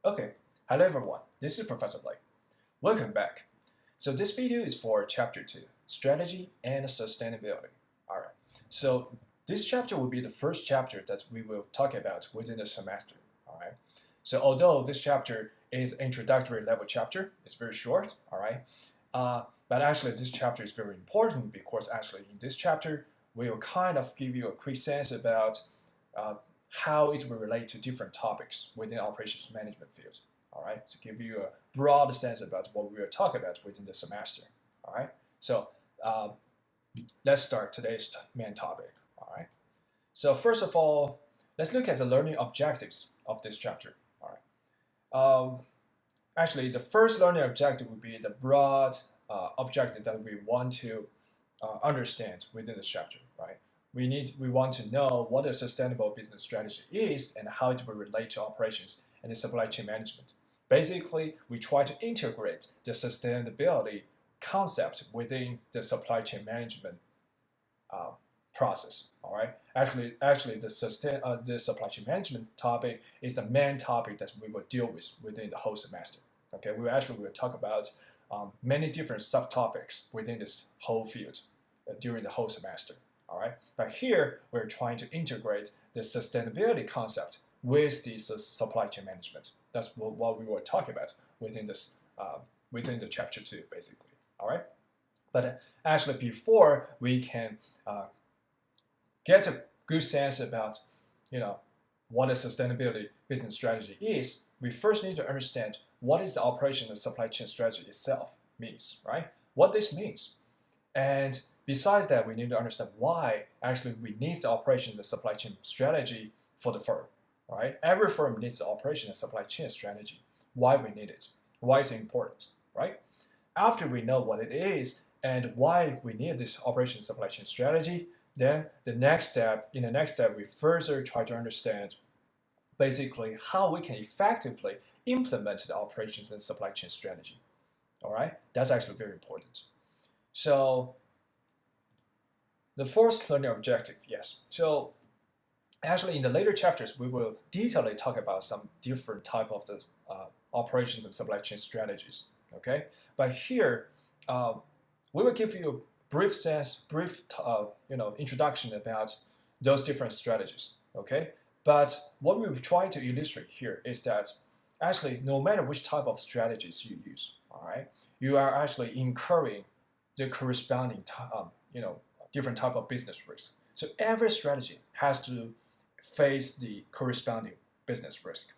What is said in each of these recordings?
Okay, hello everyone, this is Professor Blake. Welcome back. So this video is for Chapter 2, Strategy and Sustainability. Alright, so this chapter will be the first chapter that we will talk about within the semester. Alright, so although this chapter is introductory level chapter, it's very short, alright, but actually this chapter is very important because actually in this chapter, we will kind of give you a quick sense about uh, how it will relate to different topics within operations management field. All right, to give you a broad sense about what we will talk about within the semester. All right, so let's start today's main topic. All right, so first of all, let's look at the learning objectives of this chapter. All right, actually, the first learning objective would be the broad objective that we want to understand within this chapter. Right, we want to know what a sustainable business strategy is and how it will relate to operations and the supply chain management. Basically, we try to integrate the sustainability concept within the supply chain management uh, process. All right. Actually, the supply chain management topic is the main topic that we will deal with within the whole semester. Okay. We will talk about many different subtopics within this whole field during the whole semester. All right. But here we're trying to integrate the sustainability concept with the supply chain management. That's what we will talk about within this within the chapter 2, basically. All right. But actually, before we can get a good sense about, what a sustainability business strategy is, we first need to understand what is the operation and supply chain strategy itself means, right? What this means. And besides that, we need to understand why actually we need the operation and supply chain strategy for the firm, right? Every firm needs the operation and supply chain strategy. Why we need it? Why it's important, right? After we know what it is and why we need this operation supply chain strategy, then in the next step, we further try to understand basically how we can effectively implement the operations and supply chain strategy. All right, that's actually very important. So the fourth learning objective, yes. So actually, in the later chapters, we will detailedly talk about some different type of the operations and supply chain strategies. Okay, but here we will give you a brief introduction about those different strategies. Okay, but what we try to illustrate here is that actually, no matter which type of strategies you use, all right, you are actually incurring the corresponding different type of business risk. So every strategy has to face the corresponding business risk.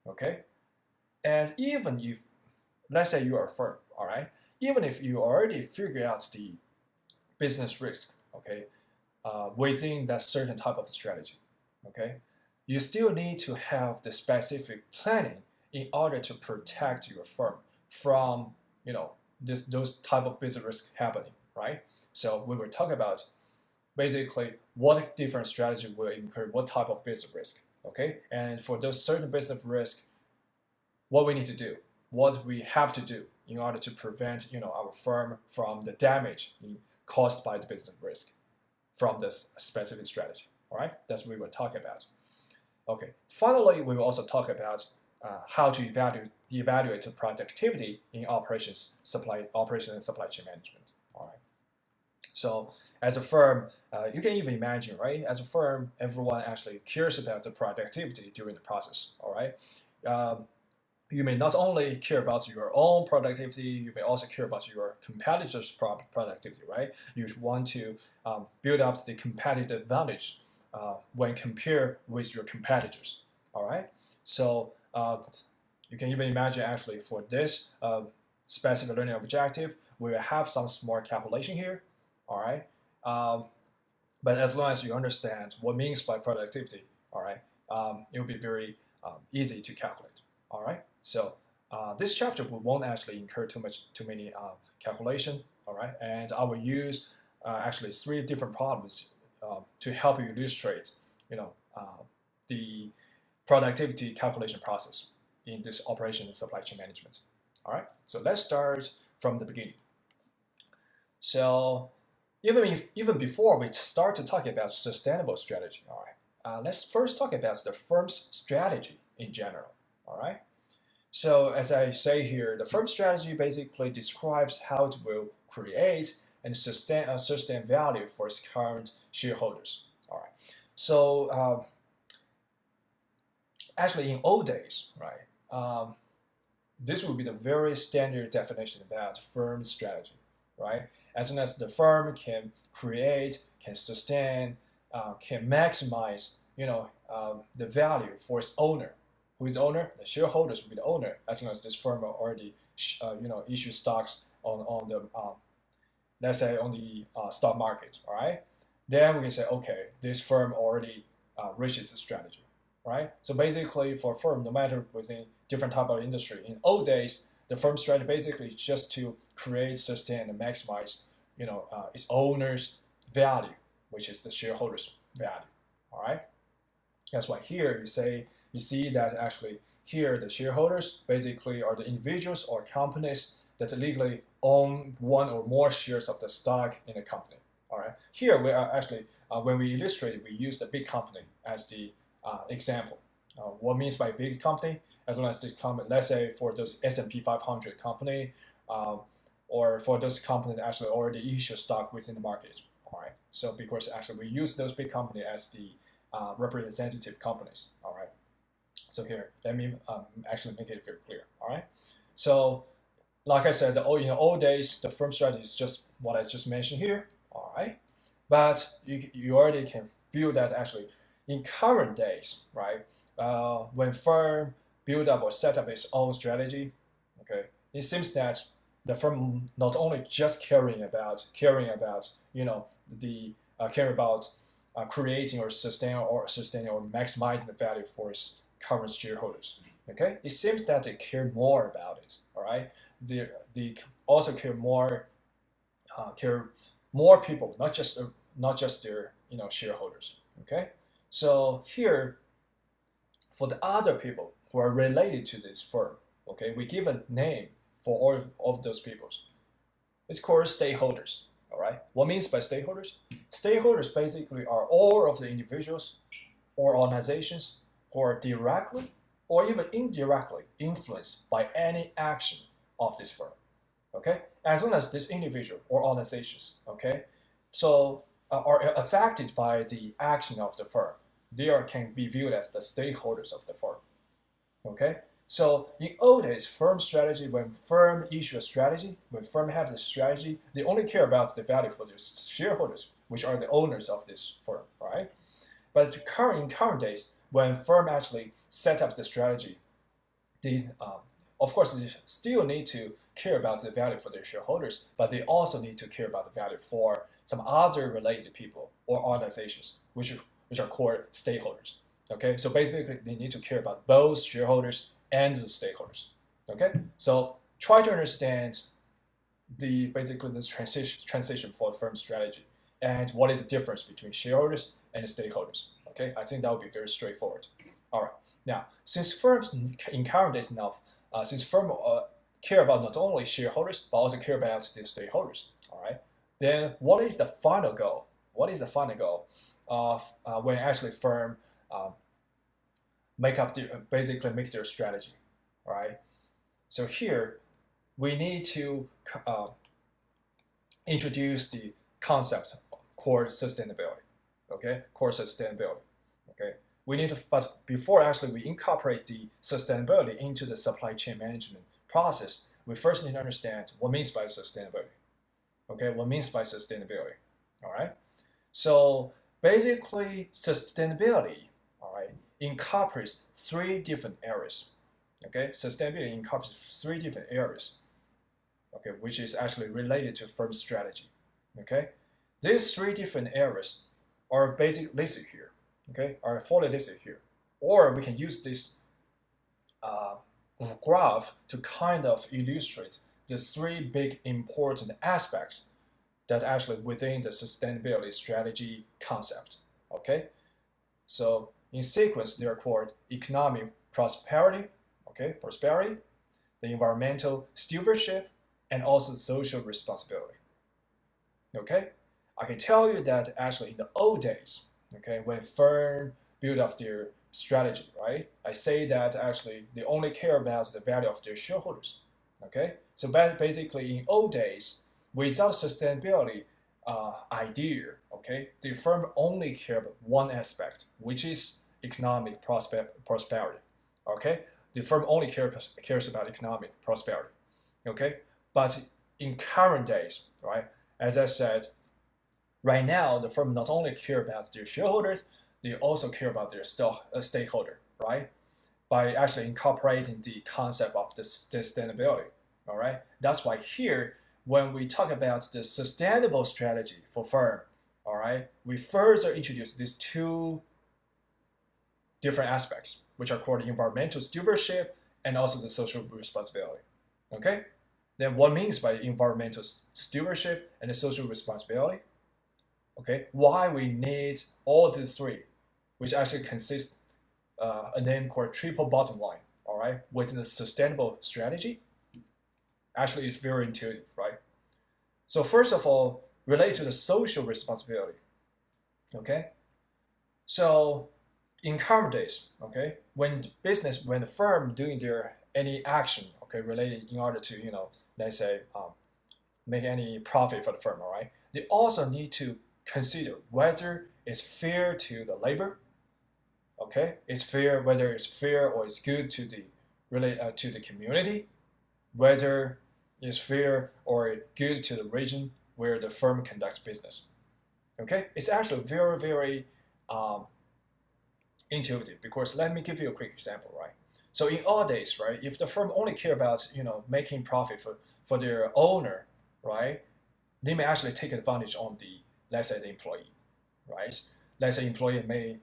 Okay, and even if, let's say you are a firm, all right, even if you already figure out the business risk, okay, within that certain type of strategy, okay, you still need to have the specific planning in order to protect your firm from, those type of business risk happening, right? So we will talk about basically what different strategy will incur what type of business risk, okay, and for those certain business risk, what we need to do, what we have to do in order to prevent, our firm from the damage caused by the business risk from this specific strategy. All right, that's what we will talk about. Okay. Finally, we will also talk about how to evaluate the productivity in operations and supply chain management. All right. So as a firm, you can even imagine, right? As a firm, everyone actually cares about the productivity during the process. All right. You may not only care about your own productivity, you may also care about your competitors' productivity, right? You want to build up the competitive advantage when compared with your competitors, all right? So you can even imagine actually for this specific learning objective, we will have some smart calculation here, all right? But as long as you understand what means by productivity, all right, it will be very easy to calculate, all right? So this chapter we won't actually incur too many calculation, all right? And I will use actually 3 different problems to help you illustrate, the productivity calculation process in this operation and supply chain management. All right. So let's start from the beginning. So even before we start to talk about sustainable strategy, all right, let's first talk about the firm's strategy in general. All right. So as I say here, the firm strategy basically describes how it will create and sustain value for its current shareholders. All right. So actually, in old days, right, this would be the very standard definition about firm strategy, right? As soon as the firm can create, can sustain, can maximize, the value for its owner. Who is the owner? The shareholders will be the owner. As soon as this firm already, issue stocks on the, let's say on the stock market, all right? Then we can say, okay, this firm already reaches the strategy, right? So basically, for a firm, no matter within different type of industry, in old days, the firm strategy basically is just to create, sustain, and maximize, its owner's value, which is the shareholders' value. All right. That's why here you see that actually here the shareholders basically are the individuals or companies that legally own one or more shares of the stock in a company. All right. Here we are actually when we illustrate it, we use the big company as the example. What means by big company? As long as this company, let's say for those S&P 500 company, or for those companies that actually already issue stock within the market. All right. So because actually we use those big company as the representative companies. All right. So here, let me actually make it very clear. All right. So like I said, in the old days, the firm strategy is just what I just mentioned here. All right. But you already can feel that actually in current days, right? When firm build up or set up its own strategy, okay, it seems that the firm not only just caring about the care about creating or sustaining or maximizing the value for its current shareholders. Okay, it seems that they care more about it. All right, they also care more people, not just their shareholders. Okay, so here for the other people who are related to this firm, okay, we give a name for all of those people. It's called stakeholders. All right. What means by stakeholders? Stakeholders basically are all of the individuals or organizations who are directly or even indirectly influenced by any action of this firm. Okay. As long as this individual or organizations, okay, so are affected by the action of the firm, they can be viewed as the stakeholders of the firm. Okay. So in old days, firm strategy, when firm issue a strategy, when firm has a strategy, they only care about the value for their shareholders, which are the owners of this firm, right? But in current days, when firm actually set up the strategy, they, of course, they still need to care about the value for their shareholders, but they also need to care about the value for some other related people or organizations, which are called stakeholders. Okay, so basically, they need to care about both shareholders and the stakeholders. Okay, so try to understand basically this transition for firm strategy and what is the difference between shareholders and the stakeholders. Okay, I think that would be very straightforward. All right, now since firms in current days now, since firms care about not only shareholders but also care about the stakeholders. All right, then what is the final goal? What is the final goal of when actually firm basically make their strategy, right? So here we need to introduce the concept core sustainability. Okay, core sustainability. Okay, we need to, but before actually we incorporate the sustainability into the supply chain management process, we first need to understand what means by sustainability. Okay, what means by sustainability. All right. So basically, sustainability, all right, incorporates three different areas. Okay, sustainability incorporates three different areas. Okay, which is actually related to firm strategy. Okay, these three different areas are basically listed here. Okay, are fully listed here, or we can use this graph to kind of illustrate the three big important aspects that actually within the sustainability strategy concept. Okay, so in sequence, they are called economic prosperity, okay, prosperity, the environmental stewardship, and also social responsibility. Okay, I can tell you that actually in the old days, okay, when firm built up strategy, right? I say that actually they only care about the value of their shareholders. Okay, so basically in old days, without sustainability idea, okay, the firm only care about one aspect, which is economic prosperity. Okay, the firm only cares about economic prosperity. Okay, but in current days, right, as I said, right now the firm not only care about their shareholders, they also care about their stakeholder, right? By actually incorporating the concept of the sustainability. All right, that's why here when we talk about the sustainable strategy for firm, all right, we further introduce these two different aspects, which are called environmental stewardship and also the social responsibility. Okay, then what means by environmental stewardship and the social responsibility? Okay, why we need all these three, which actually consist a name called triple bottom line. All right, within the sustainable strategy, actually it's very intuitive, right? So first of all, related to the social responsibility. Okay, so in current days, okay, when the firm doing their any action, okay, related in order to let's say make any profit for the firm, all right, they also need to consider whether it's fair to the labor, okay, it's fair whether it's fair or it's good to the to the community, whether it's fair or good to the region where the firm conducts business. Okay, it's actually very very um, intuitive because let me give you a quick example, right? So in all days, right, if the firm only care about making profit for their owner, right, they may actually take advantage on the, let's say, the employee, right? Let's say employee may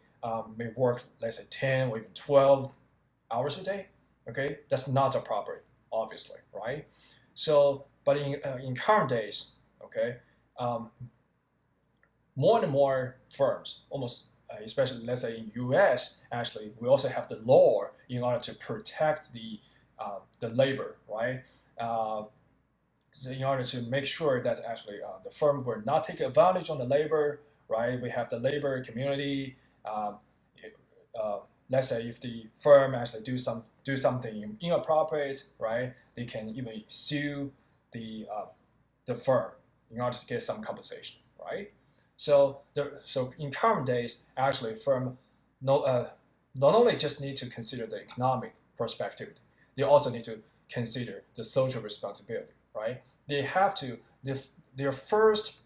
work, let's say, 10 or even 12 hours a day. Okay, that's not appropriate, obviously, right? So, but in current days, okay, um, more and more firms, almost especially let's say in U.S. actually, we also have the law in order to protect the labor, right? So in order to make sure that actually the firm will not take advantage on the labor, right? We have the labor community. Um, uh, let's say if the firm actually do something inappropriate, right? They can even sue the firm in order to get some compensation, right? So in current days, actually, firm not only just need to consider the economic perspective, they also need to consider the social responsibility, right? They have to their first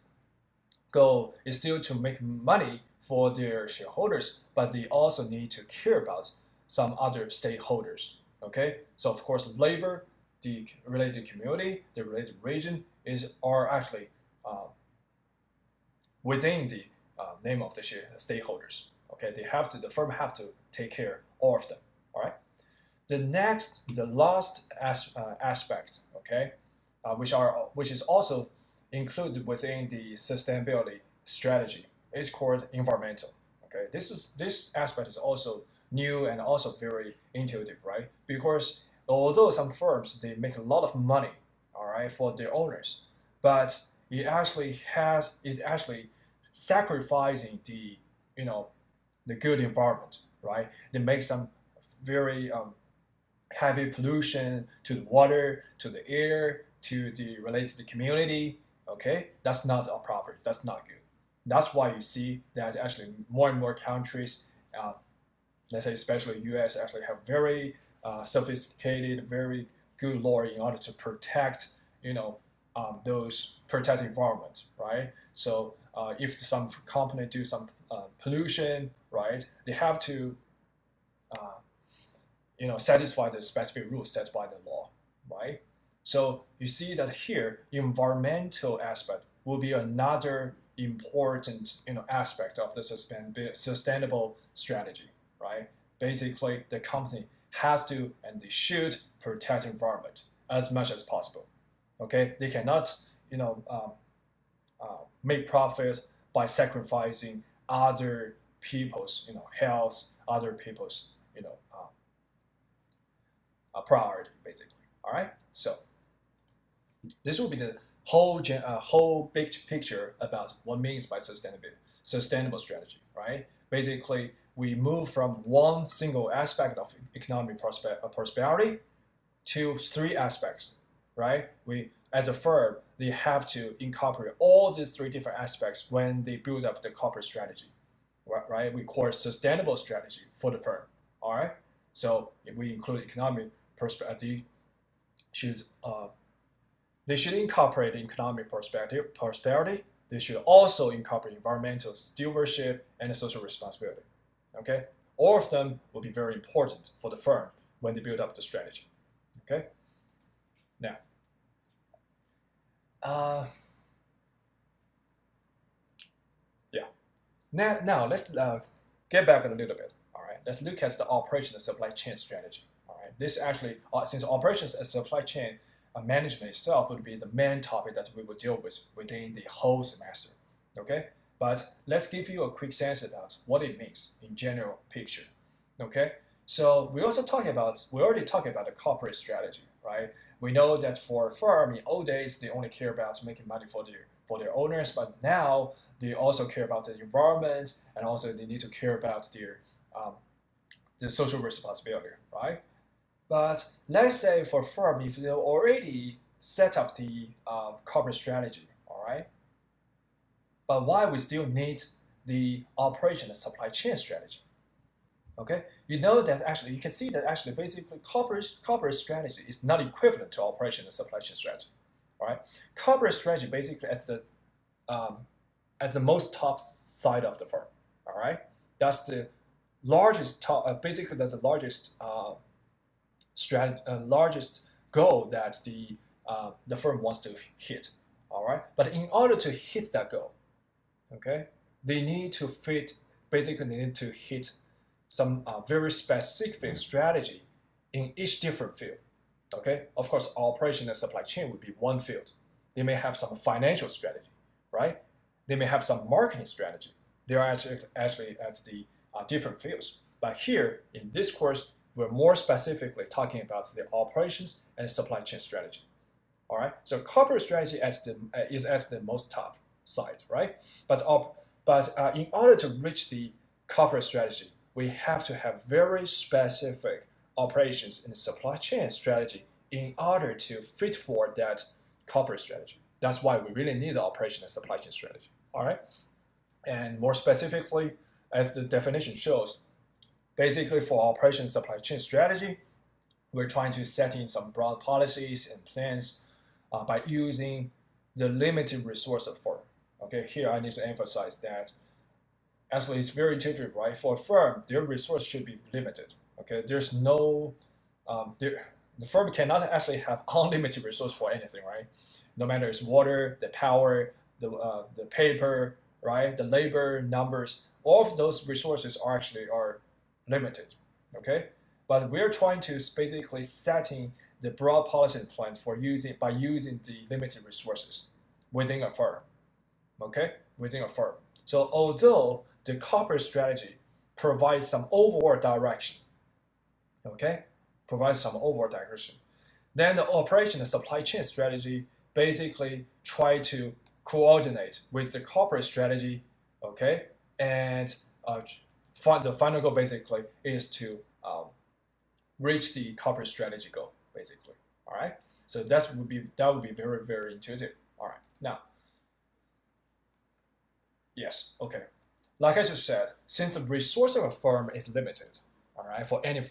goal is still to make money for their shareholders, but they also need to care about some other stakeholders. Okay, so of course, labor, the related community, the related region are actually uh, within the name of the stakeholders. Okay, the firm have to take care of all of them. All right. The last aspect, okay, which is also included within the sustainability strategy, is called environmental. Okay, this aspect is also new and also very intuitive, right? Because although some firms they make a lot of money, all right, for their owners, but it actually sacrificing the the good environment, right? They make some very heavy pollution to the water, to the air, to the related to the community. Okay, that's not appropriate. That's not good. That's why you see that actually more and more countries, uh, let's say especially U.S., actually have very sophisticated, very good law in order to protect, those protect environment, right? So if some company do some pollution, right, they have to uh, satisfy the specific rules set by the law, right? So you see that here, environmental aspect will be another important aspect of the sustainable strategy, right? Basically, the company has to and they should protect environment as much as possible. Okay, they cannot make profit by sacrificing other people's health, other people's priority, basically. All right. So this will be the whole big picture about what means by sustainable strategy, right? Basically, we move from one single aspect of economic prosperity to three aspects, right? We, as a firm, they have to incorporate all these three different aspects when they build up the corporate strategy, right? We call it sustainable strategy for the firm, all right? So if we include economic prosperity, they should incorporate economic prosperity. They should also incorporate environmental stewardship and social responsibility. Okay, all of them will be very important for the firm when they build up the strategy. Okay, now, yeah, now let's get back a little bit. All right, let's look at the operation and supply chain strategy. All right, this actually, since operations and supply chain management itself would be the main topic that we will deal with within the whole semester. Okay, but let's give you a quick sense about what it means in general picture. Okay, so we already talked about the corporate strategy, right? We know that for a firm in old days they only care about making money for their owners, but now they also care about the environment and also they need to care about the social responsibility, right? But let's say for a firm, if they already set up the corporate strategy, all right, but why we still need the operation and supply chain strategy? Okay, you know that actually you can see that actually basically corporate strategy is not equivalent to operation and supply chain strategy. All right, corporate strategy basically at the most top side of the firm. All right, that's the largest top. Basically, that's the largest largest goal that the firm wants to hit. All right, but in order to hit that goal, okay, they need to hit some very specific strategy in each different field. Okay, of course, operation and supply chain would be one field. They may have some financial strategy, right? They may have some marketing strategy. They are actually at the different fields. But here in this course, we're more specifically talking about the operations and supply chain strategy. All right. So corporate strategy is at the most top side, right? But in order to reach the corporate strategy, we have to have very specific operations and supply chain strategy in order to fit for that corporate strategy. That's why we really need the operation and supply chain strategy. All right. And more specifically, as the definition shows, basically for operation supply chain strategy, we're trying to set in some broad policies and plans by using the limited resource of firm. Okay, here I need to emphasize that actually it's very intuitive, right? For a firm, their resource should be limited. Okay, there's no, the firm cannot actually have unlimited resource for anything, right? No matter it's water, the power, the paper, right? The labor, numbers, all of those resources are limited, okay? But we're trying to basically setting the broad policy plan for using the limited resources within a firm, okay? Within a firm. So although the corporate strategy provides some overall direction, okay? Provides some overall direction. Then the operation and supply chain strategy basically try to coordinate with the corporate strategy, okay? And the final goal basically is to reach the corporate strategy goal, basically. All right. So that would be very, very intuitive. All right. Now, yes. Okay. Like I just said, since the resource of a firm is limited, all right, for any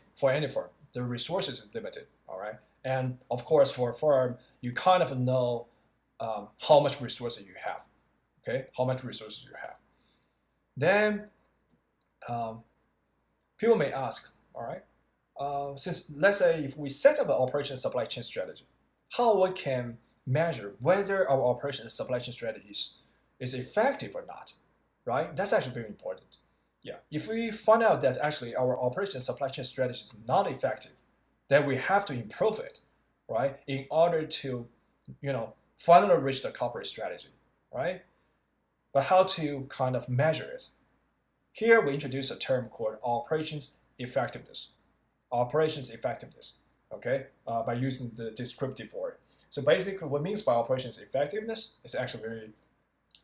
firm, the resources is limited. All right. And of course, for a firm, you kind of know how much resources you have. Okay. How much resources you have. Then people may ask, all right, since let's say if we set up an operation supply chain strategy, how we can measure whether our operation and supply chain strategy is effective or not, right? That's actually very important. Yeah, if we find out that actually our operation and supply chain strategy is not effective, then we have to improve it, right? In order to, finally reach the corporate strategy, right? But how to kind of measure it? Here we introduce a term called operations effectiveness. Operations effectiveness, okay, by using the descriptive word. So basically what it means by operations effectiveness is actually very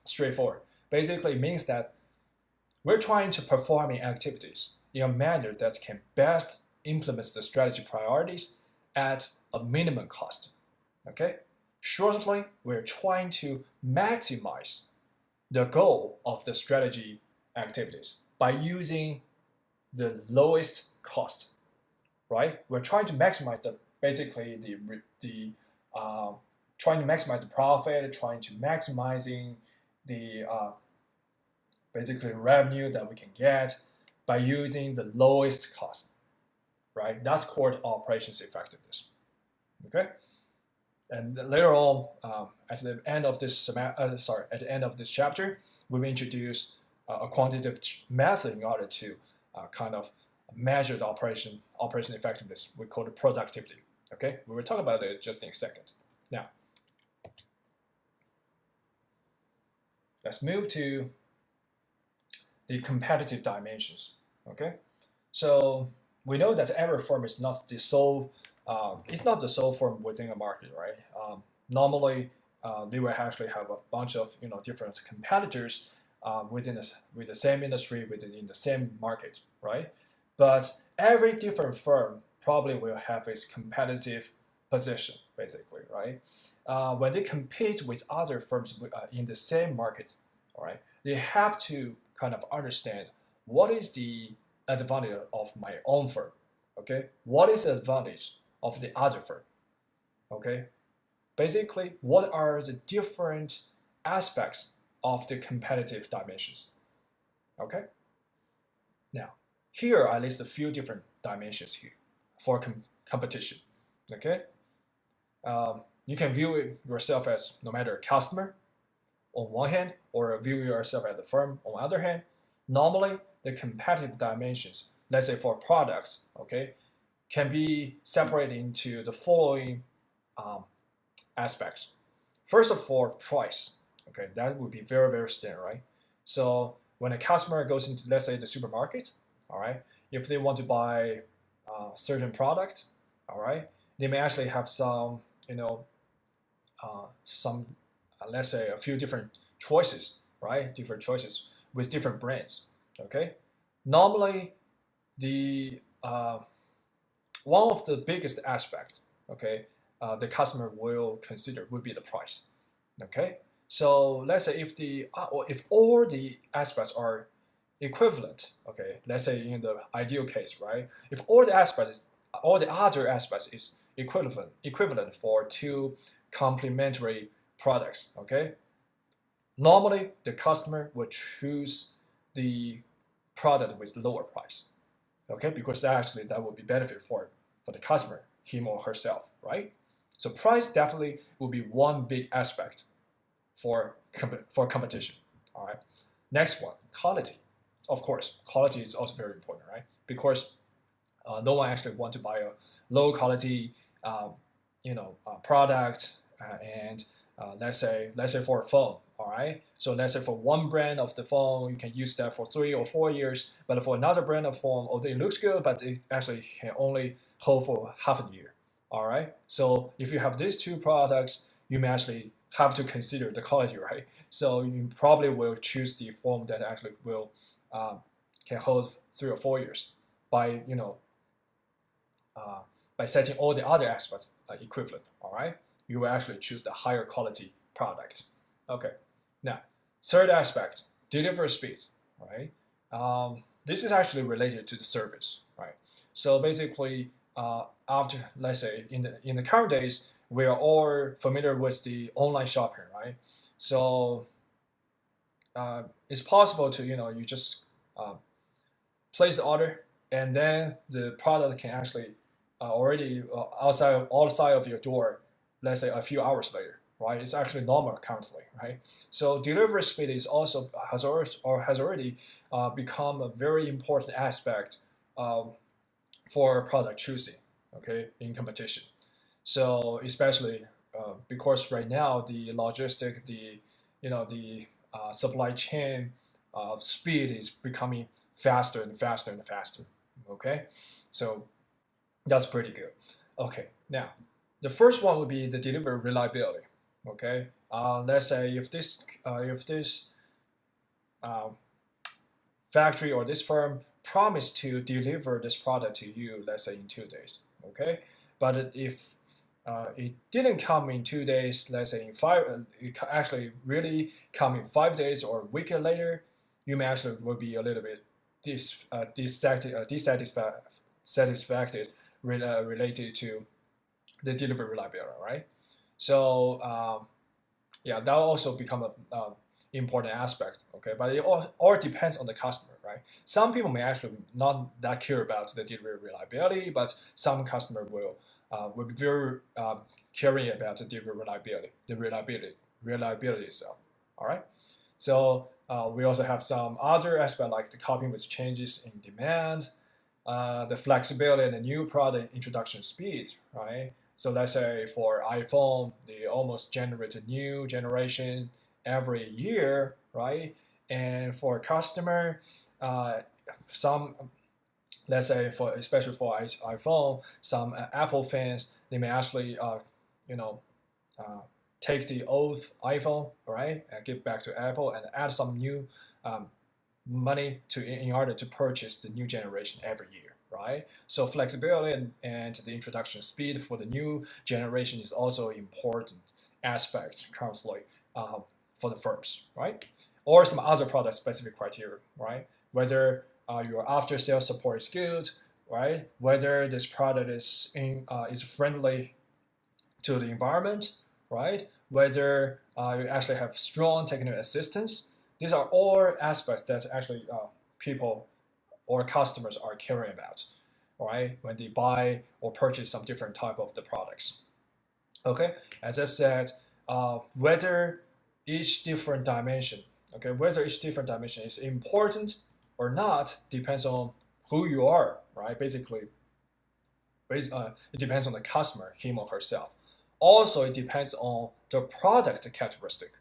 straightforward. Basically it means that We're trying to performing activities in a manner that can best implement the strategy priorities at a minimum cost. Okay? Shortly, we're trying to maximize the goal of the strategy activities by using the lowest cost, right? We're trying to maximize the basically the trying to maximize the profit, trying to maximizing the basically revenue that we can get by using the lowest cost, right? That's called operations effectiveness. Okay, and later on, at the end of this at the end of this chapter, we will introduce a quantitative method in order to kind of measure the operation effectiveness. We call it productivity. Okay, we will talk about it just in a second. Now, let's move to the competitive dimensions. Okay, so we know that every firm is not the sole. It's not the sole firm within a market, right? Normally, they will actually have a bunch of different competitors with the same industry within the same market, right? But every different firm probably will have its competitive position, basically, right? When they compete with other firms in the same market, all right, they have to kind of understand what is the advantage of my own firm, okay? What is the advantage of the other firm, okay? Basically, what are the different aspects of the competitive dimensions, okay? Now, here I list a few different dimensions here for competition, okay? You can view yourself as no matter a customer on one hand, or view yourself as a firm on the other hand. Normally, the competitive dimensions, let's say for products, okay, can be separated into the following um, aspects. First of all, price. Okay, that would be very, very standard, right? So when a customer goes into, let's say, the supermarket, all right, if they want to buy certain product, all right, they may actually have some, some, let's say, a few different choices, right? Different choices with different brands. Okay, normally the one of the biggest aspects, okay, the customer will consider would be the price. Okay, so let's say if all the aspects are equivalent, okay, let's say in the ideal case, right, if all the other aspects is equivalent for two complementary products, okay, normally the customer will choose the product with lower price, okay, because that will be benefit for the customer, him or herself, right? So price definitely will be one big aspect for competition. All right. Next one, quality. Of course, quality is also very important, right? Because no one actually want to buy a low quality, product, and let's say for a phone. All right. So let's say for one brand of the phone, you can use that for 3 or 4 years. But for another brand of phone, it looks good, but it actually can only hold for half a year. All right. So if you have these two products, you may actually have to consider the quality, right? So you probably will choose the phone that actually will can hold 3 or 4 years by uh, by setting all the other aspects equivalent. All right, you will actually choose the higher quality product. Okay, now third aspect, delivery speed. Right, this is actually related to the service. Right, so basically, after let's say in the current days, we are all familiar with the online shopping, right? So it's possible to you just uh, place the order, and then the product can actually already outside of your door, let's say a few hours later, right? It's actually normal currently, right? So delivery speed is also has already become a very important aspect um, for product choosing, okay, in competition. So especially because right now the logistic, the supply chain speed is becoming faster and faster and faster. Okay, so that's pretty good. Okay, now the first one would be the delivery reliability. Okay, let's say if this uh, factory or this firm promised to deliver this product to you, let's say in 2 days, okay? But if it didn't come in 2 days, let's say in five, it actually really come in 5 days or a week later, you may actually will be a little bit dissatisfied related to the delivery reliability, right? So yeah, that will also become a important aspect, okay? But it all depends on the customer, right? Some people may actually not that care about the delivery reliability, but some customer will be very caring about the delivery reliability, reliability itself, all right? So we also have some other aspect like the coping with changes in demand, the flexibility and the new product introduction speeds, right? So let's say for iPhone, they almost generate a new generation every year, right? And for some, let's say for especially for iPhone, some Apple fans they may actually, you know, uh, take the old iPhone, right, and give back to Apple and add some new um, money to in order to purchase the new generation every year, right? So flexibility and the introduction speed for the new generation is also important aspect currently for the firms, right? Or some other product specific criteria, right? Whether your after sales support is good, right? Whether this product is friendly to the environment, right? Whether you actually have strong technical assistance. These are all aspects that actually people or customers are caring about, right? When they buy or purchase some different type of the products. Okay, as I said, whether each different dimension, okay, whether each different dimension is important or not depends on who you are, right? Basically, it depends on the customer, him or herself. Also, it depends on the product characteristic,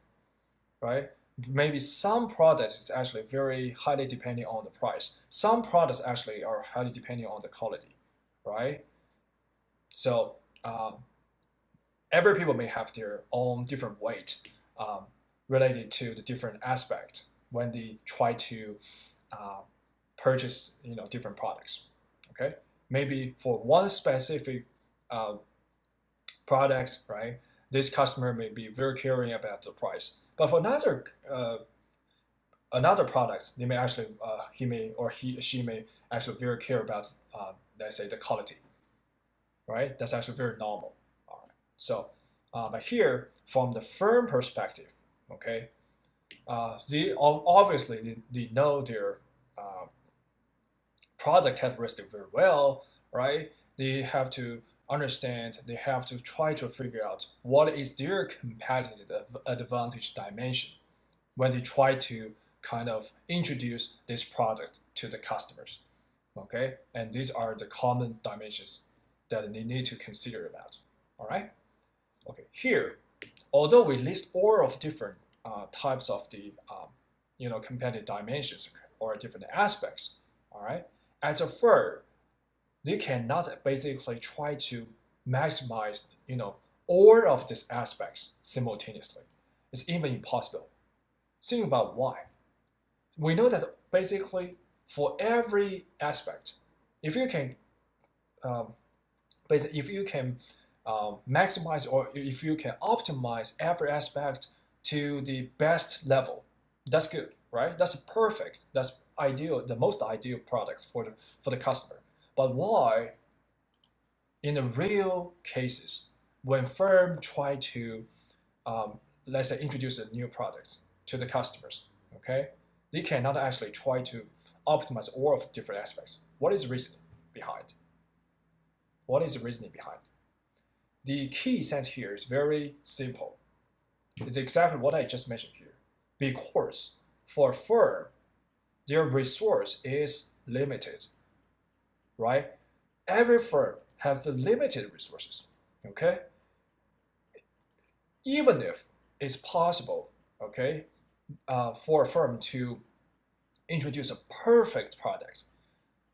right? Maybe some products is actually very highly depending on the price. Some products actually are highly depending on the quality, right? So every people may have their own different weight um, related to the different aspect when they try to uh, purchase different products. Okay, maybe for one specific uh, product, right? This customer may be very caring about the price, but for another product, they may actually he may or she may actually very care about let's say the quality, right? That's actually very normal. All right. So, but here from the firm perspective, okay, they obviously they know their uh, product characteristic very well, right? They have to understand, they have to try to figure out what is their competitive advantage dimension when they try to kind of introduce this product to the customers. Okay, and these are the common dimensions that they need to consider about. All right. Okay. Here, although we list all of different types of the competitive dimensions or different aspects, all right, as a firm, they cannot basically try to maximize all of these aspects simultaneously. It's even impossible. Think about why. We know that basically for every aspect, if you can um, basically if you can maximize or if you can optimize every aspect to the best level, that's good, right? That's perfect. That's ideal, the most ideal product for the customer. But why, in the real cases, when firm try to let's say introduce a new product to the customers, okay, they cannot actually try to optimize all of the different aspects. What is the reasoning behind? What is the reasoning behind? The key sense here is very simple. It's exactly what I just mentioned here. Because for a firm, their resource is limited, right? Every firm has the limited resources, okay? Even if it's possible, okay, for a firm to introduce a perfect product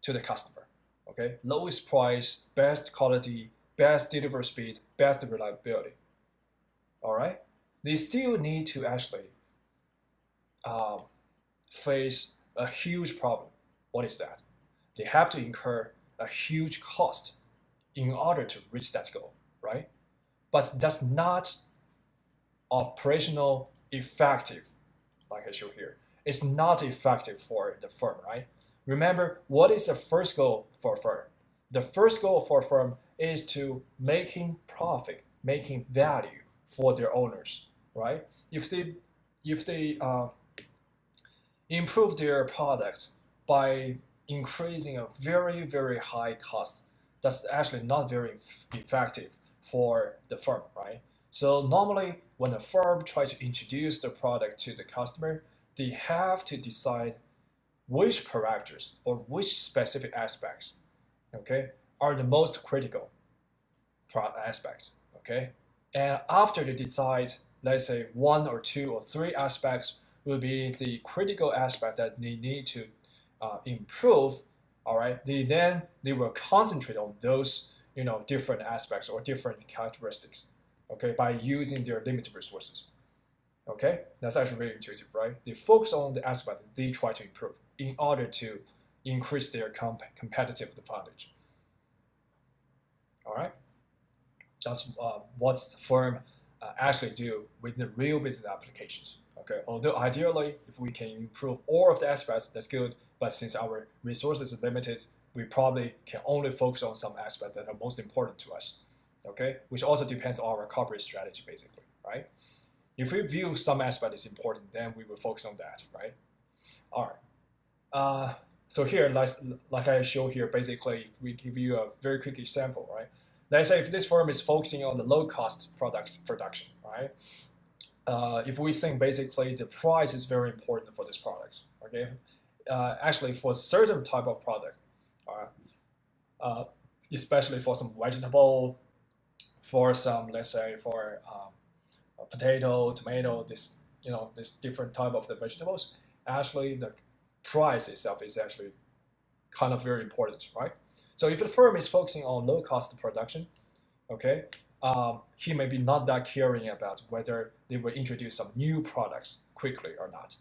to the customer, okay, lowest price, best quality, best delivery speed, best reliability, all right, they still need to actually um, face a huge problem. What is that? They have to incur a huge cost in order to reach that goal, right? But that's not operational effective, like I show here. It's not effective for the firm, right? Remember, what is the first goal for a firm? The first goal for a firm is to making profit, making value for their owners, right? If they improve their products by increasing a very high cost, that's actually not very effective for the firm, right? So normally when a firm tries to introduce the product to the customer, they have to decide which parameters or which specific aspects, okay, are the most critical aspects, okay? And after they decide, let's say one or two or three aspects will be the critical aspect that they need to improve, all right, they will concentrate on those, different aspects or different characteristics, okay, by using their limited resources. Okay, that's actually very intuitive, right? They focus on the aspect that they try to improve in order to increase their competitive advantage. All right, that's what the firm actually do with the real business applications. Okay, although ideally, if we can improve all of the aspects, that's good. But since our resources are limited, we probably can only focus on some aspects that are most important to us. Okay, which also depends on our corporate strategy, basically, right? If we view some aspect as important, then we will focus on that, right? All right. So here, like I show here, basically, we give you a very quick example, right? Let's say if this firm is focusing on the low-cost production, right? If we think basically the price is very important for this product, okay? Actually, for certain type of product, especially for some vegetable, for some, let's say, for potato, tomato, this different type of the vegetables, actually the price itself is actually kind of very important, right? So if the firm is focusing on low cost production, okay, he may be not that caring about whether they will introduce some new products quickly or not,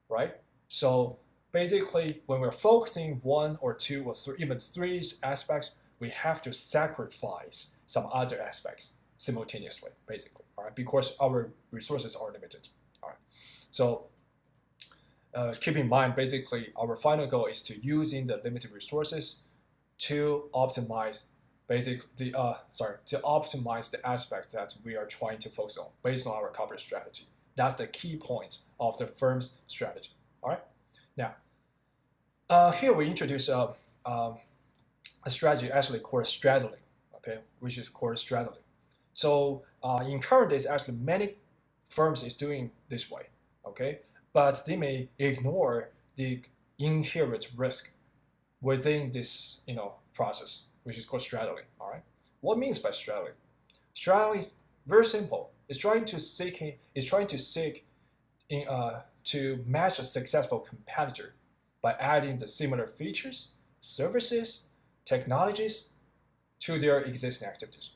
right? So basically, when we're focusing one or two or three, even three aspects, we have to sacrifice some other aspects simultaneously, basically, all right, because our resources are limited, all right. So keep in mind, basically, our final goal is to using the limited resources to optimize to optimize the aspect that we are trying to focus on based on our corporate strategy. That's the key point of the firm's strategy. All right. Now, here we introduce a strategy actually called straddling, okay, which is called straddling. So in current days, actually many firms is doing this way, okay, but they may ignore the inherent risk within this process, which is called straddling. All right, what means by straddling? Straddling is very simple. It's trying to seek to match a successful competitor by adding the similar features, services, technologies to their existing activities.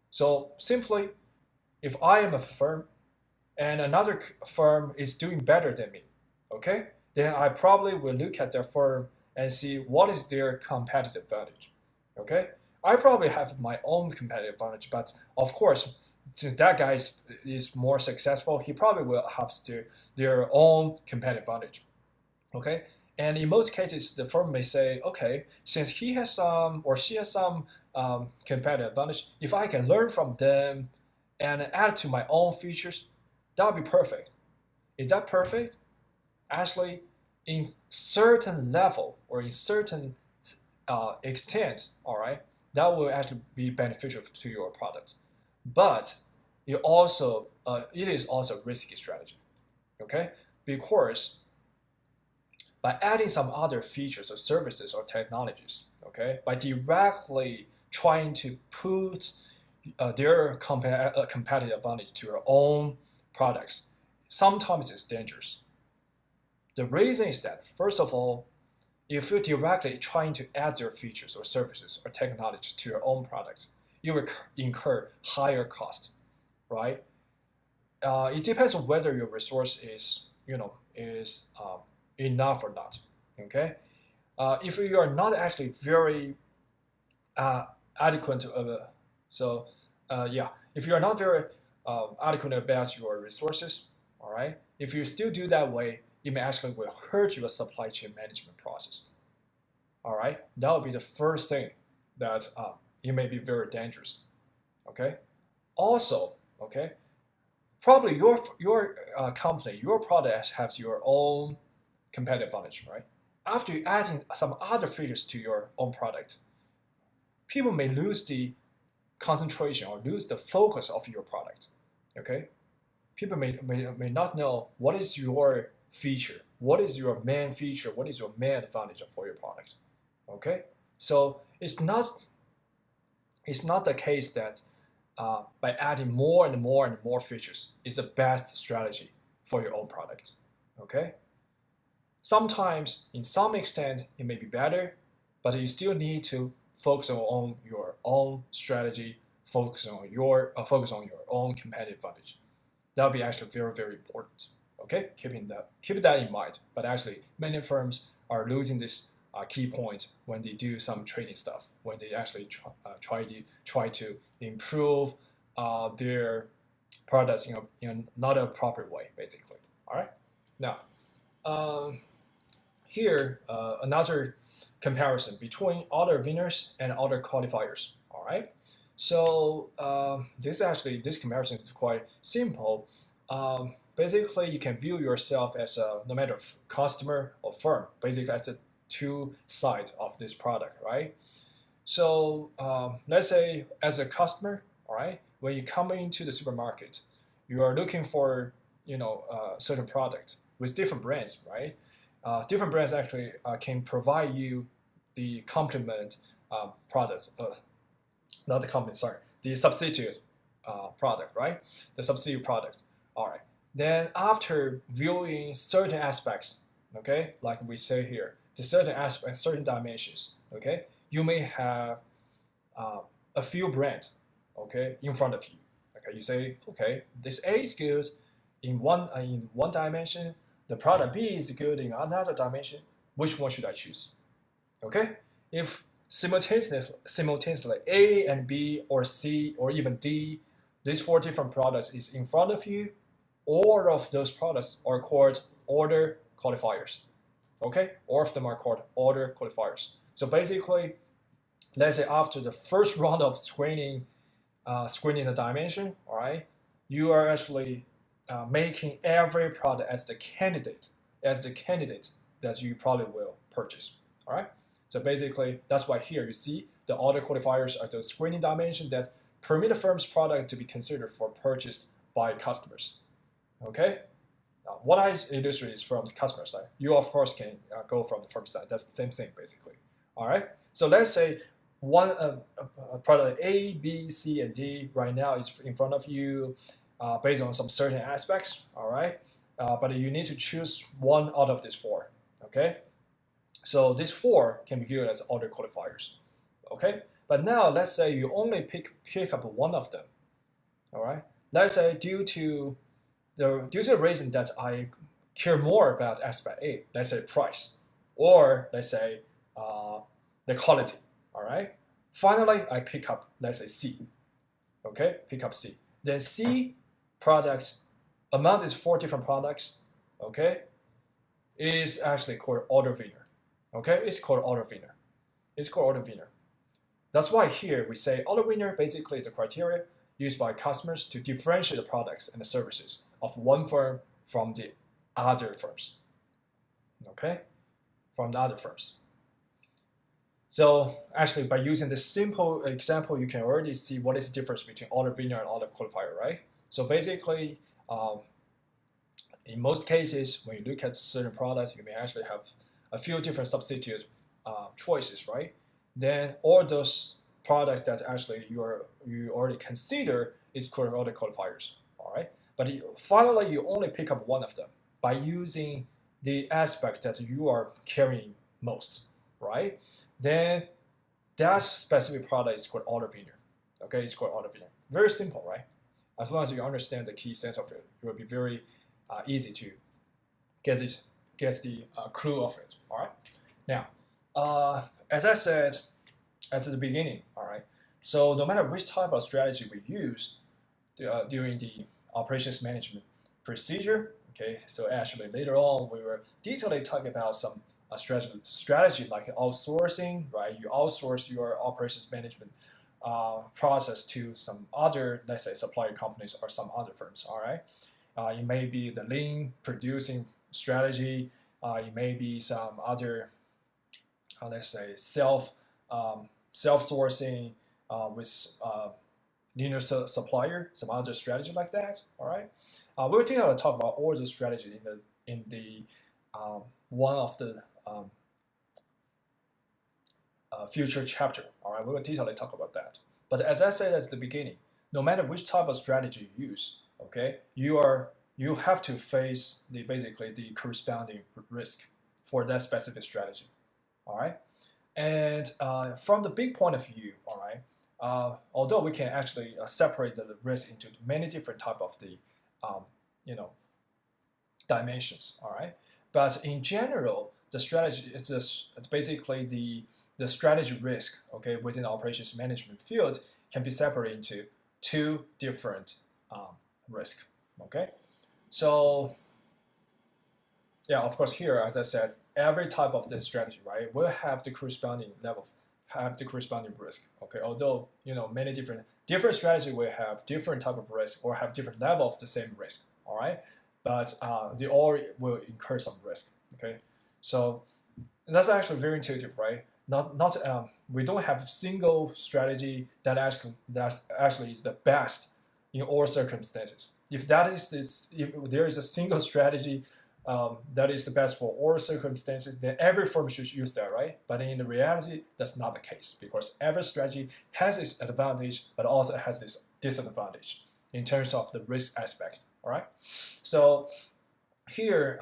So simply, if I am a firm and another firm is doing better than me, okay, then I probably will look at their firm and see what is their competitive advantage. Okay, I probably have my own competitive advantage, but of course, since that guy is more successful, he probably will have their own competitive advantage. Okay, and in most cases, the firm may say, okay, since he has some or she has some competitive advantage, if I can learn from them and add to my own features, that would be perfect. Is that perfect? Actually, in certain level or in certain extent, all right, that will actually be beneficial to your product. But it is also a risky strategy, okay? Because by adding some other features or services or technologies, okay, by directly trying to put their competitive advantage to your own products, sometimes it's dangerous. The reason is that, first of all, if you're directly trying to add their features or services or technologies to your own products, you will incur higher cost, right? It depends on whether your resource is enough or not. Okay, if you are not actually very adequate yeah, if you are not very adequate about your resources, all right, if you still do that way, it may actually will hurt your supply chain management process. All right, that would be the first thing that it may be very dangerous. Okay, also, okay, probably your company, your product has your own competitive advantage, right? After you adding some other features to your own product, people may lose the concentration or lose the focus of your product. Okay, people may not know what is your feature, what is your main feature, what is your main advantage for your product. Okay, so it's not the case that by adding more and more and more features is the best strategy for your own product. Okay, sometimes in some extent it may be better, but you still need to focus on your own strategy, focus on your own competitive advantage. That would be actually very, very important. Okay, keep that in mind. But actually, many firms are losing this key point when they do some trading stuff, when they actually try to improve their products in not a proper way, basically. All right. Now, um, here another comparison between other winners and other qualifiers. All right. So this comparison is quite simple. Basically, you can view yourself as no matter customer or firm, basically as the two sides of this product, right? So let's say as a customer, all right, when you come into the supermarket, you are looking for certain product with different brands, right? Different brands actually can provide you the complement products, not the complement, sorry, the substitute product, right? The substitute product. All right. Then after viewing certain aspects, okay, like we say here, the certain aspects, certain dimensions, okay, you may have a few brands, okay, in front of you. Okay, you say, okay, this A is good in one dimension, the product B is good in another dimension. Which one should I choose? Okay, if simultaneously A and B or C or even D, these four different products is in front of you, all of those products are called order qualifiers. Okay, all of them are called order qualifiers. So basically, let's say after the first round of screening the dimension, all right, you are actually making every product as the candidate that you probably will purchase. All right. So basically, that's why here you see the order qualifiers are those screening dimensions that permit a firm's product to be considered for purchase by customers. Okay. Now, what I illustrate is from the customer side. You of course can go from the firm side. That's the same thing basically. All right. So let's say one product A, B, C, and D right now is in front of you, based on some certain aspects. All right. But you need to choose one out of these four. Okay. So these four can be viewed as order qualifiers. Okay. But now let's say you only pick up one of them. All right. Let's say due to the reason that I care more about aspect A, let's say price, or let's say the quality. All right. Finally, I pick up, let's say C. Okay, pick up C. Then C products, among these four different products, okay, is actually called order winner. Okay, it's called order winner. It's called order winner. That's why here we say order winner basically the criteria used by customers to differentiate the products and the services of one firm from the other firms. Okay, from the other firms. So actually, by using this simple example, you can already see what is the difference between order winner and order qualifier, right? So basically, in most cases, when you look at certain products, you may actually have a few different substitute choices, right? Then all those products that actually you already consider is called order qualifiers, all right? But finally, you only pick up one of them by using the aspect that you are carrying most, right? Then that specific product is called order winner. Okay, it's called order winner. Very simple, right? As long as you understand the key sense of it, it will be very easy to get this gets the clue of it. All right. Now, as I said at the beginning, all right. So no matter which type of strategy we use during the operations management procedure, okay. So actually later on we will detailedly talk about some strategy like outsourcing, right? You outsource your operations management process to some other, let's say, supplier companies or some other firms. All right. It may be the lean producing strategy. It may be some other, let's say, self-sourcing with linear supplier, some other strategy like that. All right. We're going to talk about all the strategy in the one of the future chapter. All right, we will detailedly talk about that. But as I said at the beginning, no matter which type of strategy you use, okay, you have to face basically the corresponding risk for that specific strategy. All right, and from the big point of view, all right, although we can actually separate the risk into many different type of the you know dimensions. All right, but in general, the strategy is basically the strategy risk, okay, within the operations management field can be separated into two different risk, okay. So yeah, of course, here, as I said, every type of this strategy, right, will have the corresponding level, have the corresponding risk, okay. Although many different strategy will have different type of risk or have different level of the same risk, all right, but they all will incur some risk, okay. So that's actually very intuitive, right? Not we don't have single strategy that actually is the best in all circumstances. If there is a single strategy that is the best for all circumstances, then every firm should use that, right? But in the reality, that's not the case because every strategy has its advantage, but also has this disadvantage in terms of the risk aspect. All right. So here.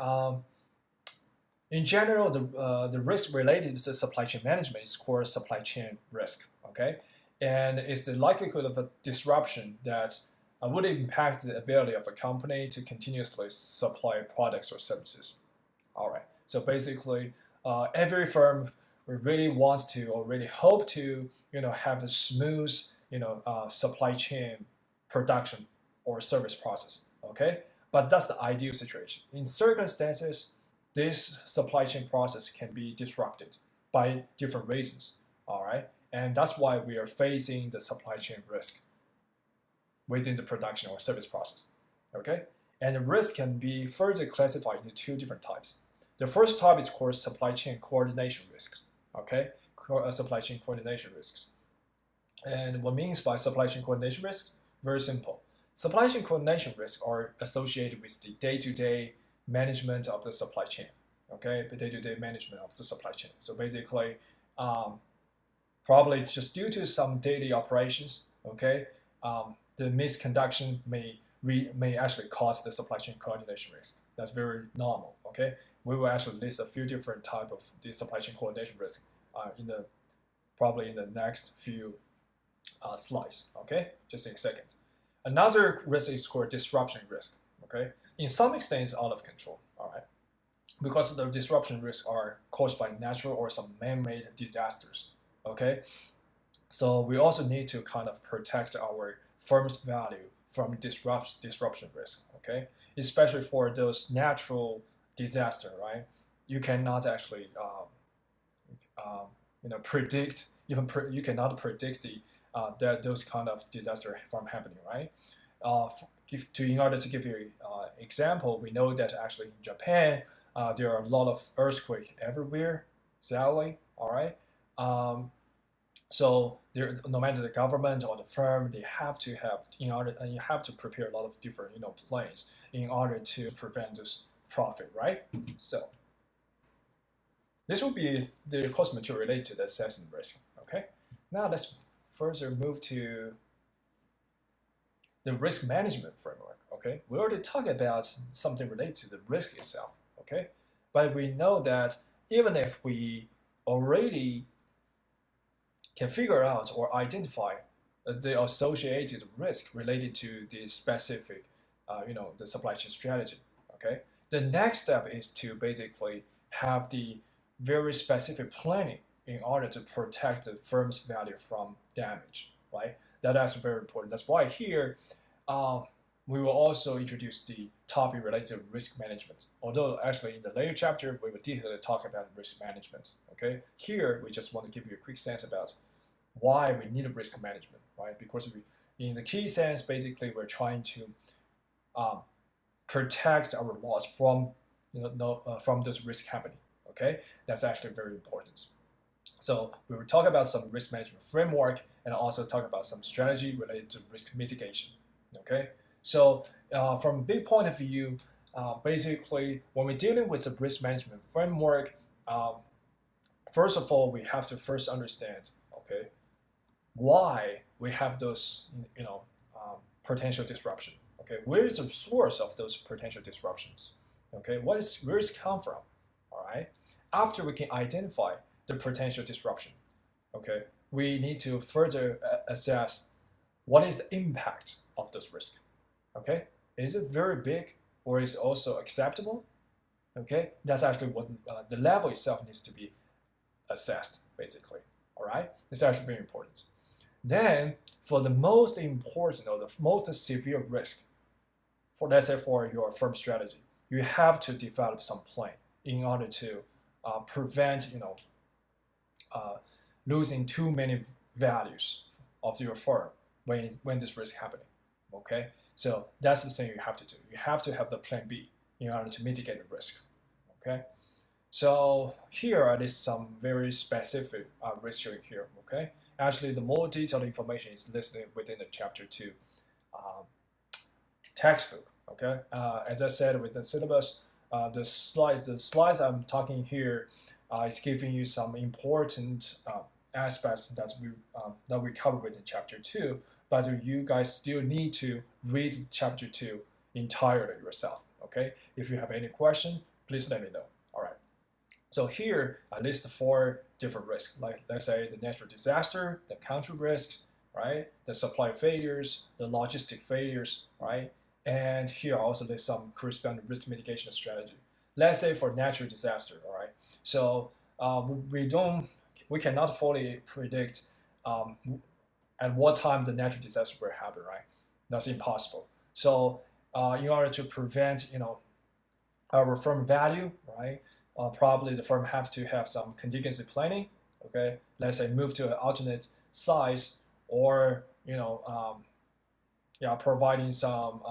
In general, the risk related to supply chain management is called supply chain risk, okay? And it's the likelihood of a disruption that would impact the ability of a company to continuously supply products or services. All right, so basically, every firm really wants to or really hope to, have a smooth, supply chain production or service process, okay? But that's the ideal situation. In circumstances, this supply chain process can be disrupted by different reasons, all right? And that's why we are facing the supply chain risk within the production or service process, okay? And the risk can be further classified into two different types. The first type is called supply chain coordination risks, okay? Supply chain coordination risks. And what means by supply chain coordination risk? Very simple. Supply chain coordination risks are associated with the day-to-day management of the supply chain, okay? The day-to-day management of the supply chain. So basically, probably just due to some daily operations, okay, the misconduction may actually cause the supply chain coordination risk. That's very normal, okay? We will actually list a few different type of the supply chain coordination risk probably in the next few slides, okay? Just in a second. Another risk is called disruption risk, okay? In some extent, it's out of control, all right? Because the disruption risks are caused by natural or some man-made disasters, okay? So we also need to kind of protect our firm's value from disruption risk, okay? Especially for those natural disaster, right? You cannot actually, predict. You cannot predict those kind of disaster from happening, right? In order to give you an example, we know that actually in Japan, there are a lot of earthquakes everywhere, sadly, all right? So no matter the government or the firm, they have to have you have to prepare a lot of different plans in order to prevent this profit, right? So this will be the cost material related to the assessing risk. Okay, now let's further move to the risk management framework. Okay, we already talked about something related to the risk itself. Okay, but we know that even if we already can figure out or identify the associated risk related to the specific, the supply chain strategy. Okay, the next step is to basically have the very specific planning in order to protect the firm's value from damage, right? That's very important. That's why here uh, we will also introduce the topic related to risk management. Although actually in the later chapter we will detail talk about risk management. Okay, here we just want to give you a quick sense about why we need a risk management, right? Because in the key sense, basically we're trying to um, protect our loss from from this risk happening. Okay, that's actually very important. So we will talk about some risk management framework and also talk about some strategy related to risk mitigation. Okay, so from a big point of view, basically when we're dealing with the risk management framework, first of all we have to first understand, okay, why we have those potential disruption. Okay, where is the source of those potential disruptions? Okay, where is it come from? All right. After we can identify the potential disruption, okay, we need to further assess what is the impact of this risk. Okay, is it very big or is it also acceptable? Okay, that's actually what the level itself needs to be assessed, basically. All right, it's actually very important. Then, for the most important or the most severe risk, for let's say for your firm strategy, you have to develop some plan in order to prevent uh, losing too many values of your firm when this risk happening. Okay, so that's the thing you have to do. You have to have the plan B in order to mitigate the risk. Okay, so here are some very specific risk showing here. Okay, actually the more detailed information is listed within the chapter 2 um, textbook. Okay, as I said with the syllabus, the slides I'm talking here is giving you some important aspects that we cover within chapter 2, but you guys still need to read chapter 2 entirely yourself. Okay, if you have any question, please let me know. All right. So here I list 4 different risks, like let's say the natural disaster, the country risk, right? The supply failures, the logistic failures, right? And here I also list some corresponding risk mitigation strategy. Let's say for natural disaster, all right? So we cannot fully predict um, at what time the natural disaster will happen, right? That's impossible. So in order to prevent, our firm value, right? Probably the firm have to have some contingency planning. Okay, let's say move to an alternate size, or yeah, providing some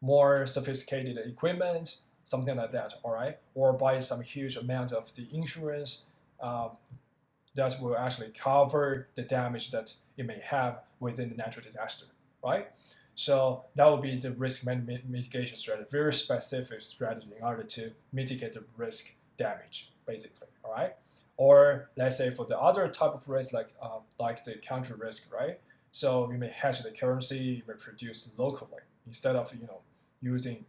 more sophisticated equipment, something like that. All right, or buy some huge amount of the insurance um, that will actually cover the damage that it may have within the natural disaster. Right. So that would be the risk mitigation strategy, very specific strategy in order to mitigate the risk damage, basically. All right. Or let's say for the other type of risk, like the country risk, right? So you may hedge the currency, you may produce locally instead of using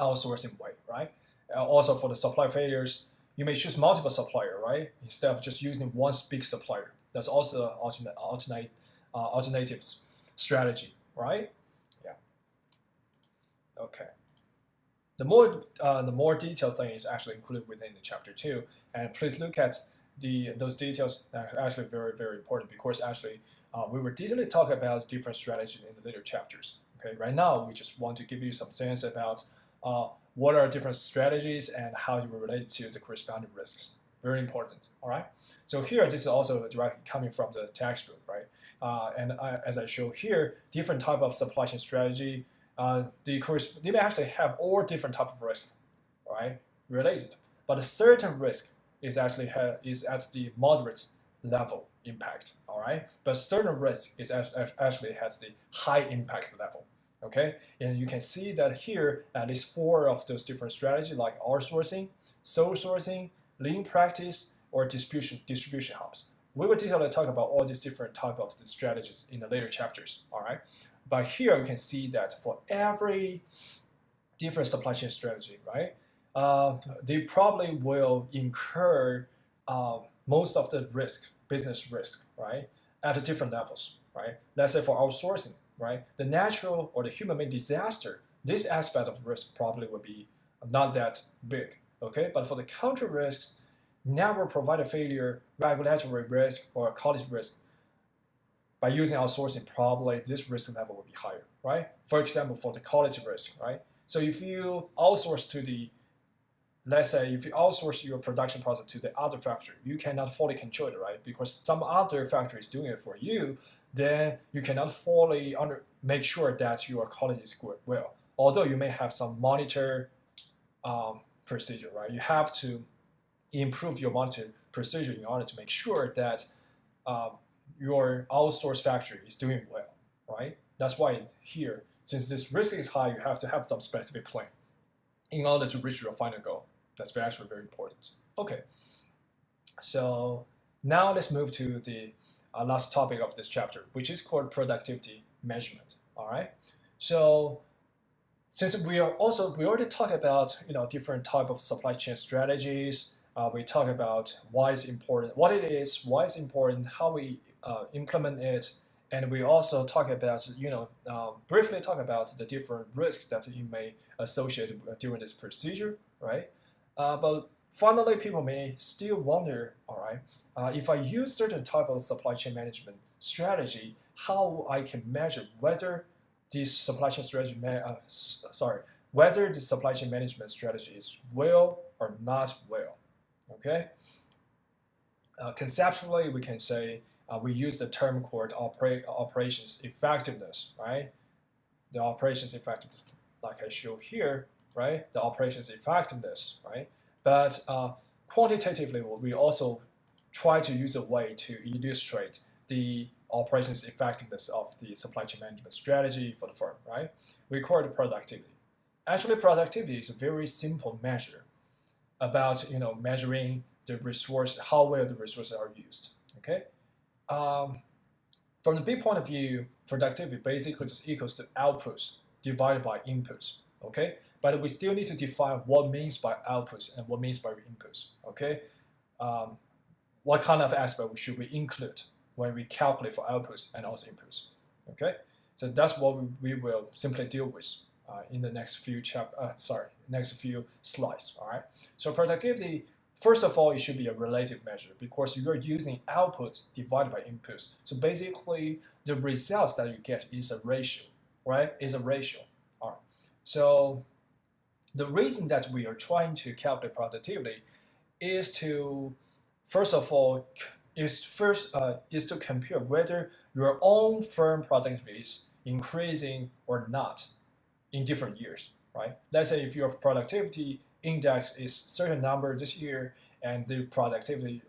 outsourcing way, right? Also for the supply failures, you may choose multiple supplier, right? Instead of just using one big supplier. That's also alternative strategy, right? Yeah. Okay. The more detailed thing is actually included within the chapter 2, and please look at those details that are actually very very important, because actually we will detailedly talk about different strategies in the later chapters. Okay, right now we just want to give you some sense about what are different strategies and how you will relate to the corresponding risks. Very important. All right. So here, this is also directly coming from the textbook, right? As I show here, different type of supply chain strategy. They may actually have all different type of risk, right, related, but a certain risk is actually is at the moderate level impact, all right, but certain risk is actually has the high impact level. Okay, and you can see that here at least 4 of those different strategies, like outsourcing, sole sourcing, lean practice, or distribution hubs. We will detailedly talk about all these different type of the strategies in the later chapters. All right, but here you can see that for every different supply chain strategy, right, they probably will incur most of the risk, business risk, right, at different levels, right. Let's say for outsourcing, right, the natural or the human-made disaster, this aspect of risk probably will be not that big. Okay, but for the country risks, network provider failure, regulatory risk, or quality risk, by using outsourcing, probably this risk level will be higher, right? For example, for the quality risk, right? So if you outsource to the, let's say if you outsource your production process to the other factory, you cannot fully control it, right? Because some other factory is doing it for you, then you cannot fully make sure that your quality is good well. Although you may have some monitor procedure, right? You have to improve your monitor procedure in order to make sure that um, your outsourced factory is doing well, right? That's why here, since this risk is high, you have to have some specific plan in order to reach your final goal. That's actually very important. Okay, so now let's move to the last topic of this chapter, which is called productivity measurement. All right, so since we already talked about different type of supply chain strategies. We talk about why it's important, what it is, why it's important, how we implement it, and we also talk about briefly talk about the different risks that you may associate during this procedure, right? But finally, people may still wonder, all right, if I use certain type of supply chain management strategy, how I can measure whether this supply chain strategy, whether the supply chain management strategy is well or not well. Okay. Conceptually, we can say we use the term called operations effectiveness, right? The operations effectiveness, like I show here, right? The operations effectiveness, right? But quantitatively, we also try to use a way to illustrate the operations effectiveness of the supply chain management strategy for the firm, right? We call it productivity. Actually, productivity is a very simple measure about measuring the resource, how well the resources are used. Okay, from the big point of view, productivity basically just equals to outputs divided by inputs. Okay, but we still need to define what means by outputs and what means by inputs. Okay, what kind of aspect should we include when we calculate for outputs and also inputs? Okay, so that's what we will simply deal with in the next few next few slides. All right. So productivity, first of all, it should be a relative measure because you're using outputs divided by inputs. So basically, the results that you get is a ratio, right? Is a ratio. All right. So the reason that we are trying to calculate productivity is to, first of all, is to compare whether your own firm productivity is increasing or not in different years, right? Let's say if your productivity index is certain number this year, and the productivity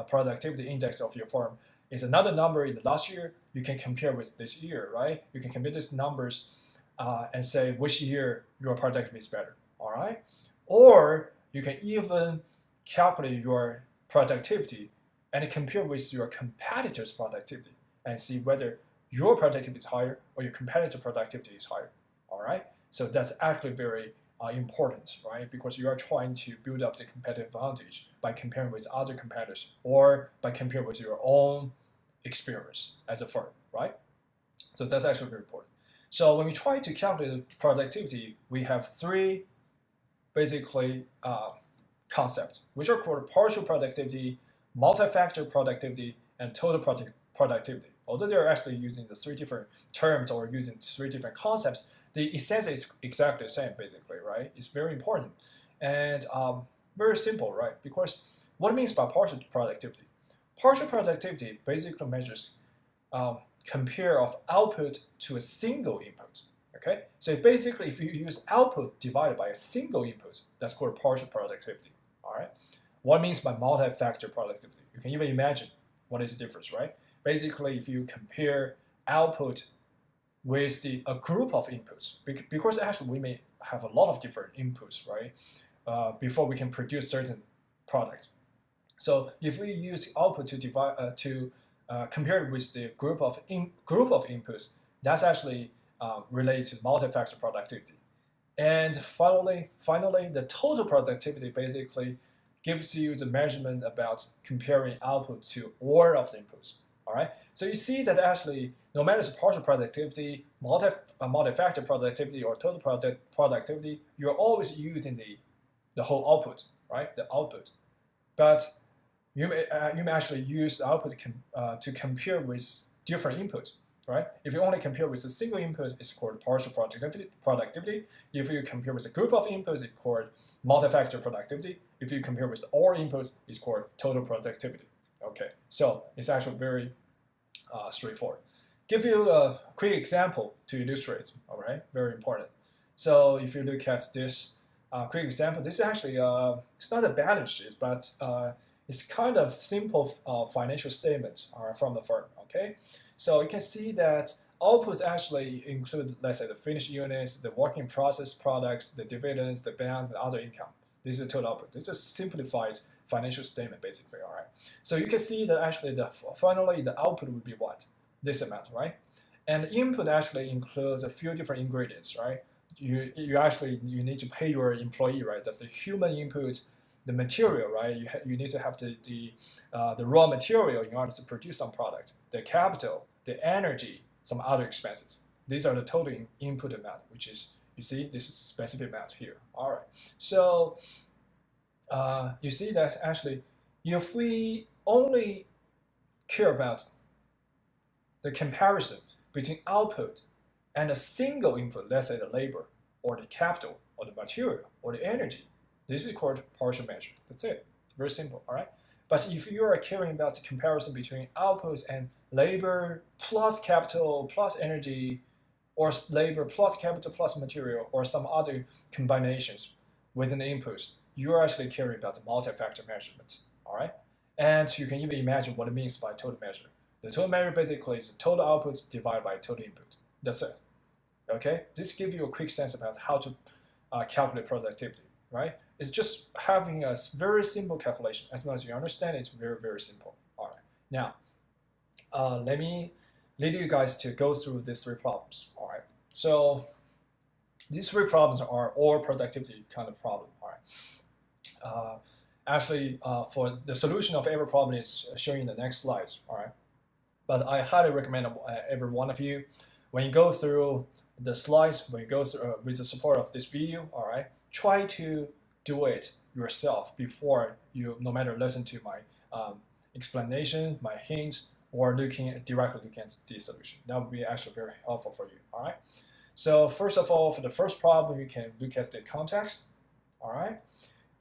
productivity index of your firm is another number in the last year, you can compare with this year, right? You can compare these numbers and say which year your productivity is better, all right? Or you can even calculate your productivity and compare with your competitor's productivity and see whether your productivity is higher or your competitor productivity is higher. All right. So that's actually very important, right? Because you are trying to build up the competitive advantage by comparing with other competitors or by comparing with your own experience as a firm, right? So that's actually very important. So when we try to calculate productivity, we have three basically concepts, which are called partial productivity, multi-factor productivity, and total productivity. Although they're actually using the three different terms or using three different concepts, the essence is exactly the same, basically, right? It's very important and very simple, right? Because what it means by partial productivity? Partial productivity basically measures compare of output to a single input. Okay, so basically, if you use output divided by a single input, that's called partial productivity. All right. What it means by multi-factor productivity? You can even imagine what is the difference, right? Basically, if you compare output with a group of inputs, because actually we may have a lot of different inputs, right? Before we can produce certain product. So if we use output to divide compare it with the group of inputs, that's actually related to multi-factor productivity. And finally, the total productivity basically gives you the measurement about comparing output to all of the inputs. All right. So you see that actually, no matter it's partial productivity, multi-factor productivity, or total productivity, you're always using the whole output, right? The output. But you may actually use the output to compare with different inputs, right? If you only compare with a single input, it's called partial productivity. If you compare with a group of inputs, it's called multi-factor productivity. If you compare with all inputs, it's called total productivity. Okay, so it's actually very straightforward. Give you a quick example to illustrate, all right? Very important. So if you look at this quick example, this is actually, it's not a balance sheet, but it's kind of simple financial statements from the firm, okay? So you can see that outputs actually include, let's say, the finished units, the work in process products, the dividends, the bonds, and other income. This is total output. This is a simplified financial statement, basically, all right? So you can see that actually finally the output would be what? This amount, right? And input actually includes a few different ingredients, right? You need to pay your employee, right? That's the human input, the material, right? You need to have the raw material in order to produce some product, the capital, the energy, some other expenses. These are the total input amount, which is, you see, this is specific amount here. All right. So you see that actually, if we only care about the comparison between output and a single input, let's say the labor or the capital or the material or the energy, this is called partial measure. That's it. Very simple, all right? But if you are caring about the comparison between outputs and labor plus capital plus energy, or labor plus capital plus material, or some other combinations within the inputs, you're actually caring about the multi-factor measurement, all right? And you can even imagine what it means by total measure. The total measure basically is the total outputs divided by total input. That's it, okay? This gives you a quick sense about how to calculate productivity, right? It's just having a very simple calculation. As long as you understand it, it's very, very simple. All right. Now, let me lead you guys to go through these three problems. All right. So these three problems are all productivity kind of problem. All right. Actually, for the solution of every problem is shown in the next slides. All right. But I highly recommend every one of you, when you go through the slides, when you go through with the support of this video, all right, try to do it yourself before you, no matter listen to my explanation, my hints, or directly looking at the solution. That would be actually very helpful for you, all right? So first of all, for the first problem, you can look at the context, all right?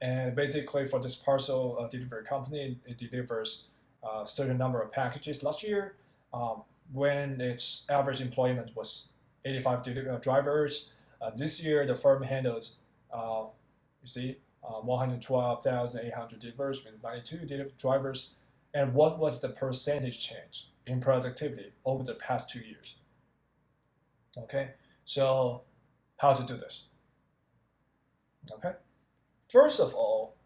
And basically for this parcel delivery company, it delivers a certain number of packages last year when its average employment was 85 drivers. This year, the firm handled, you see, 112,800 deliveries with 92 drivers. And what was the percentage change in productivity over the past 2 years? Okay, so how to do this? Okay, first of all,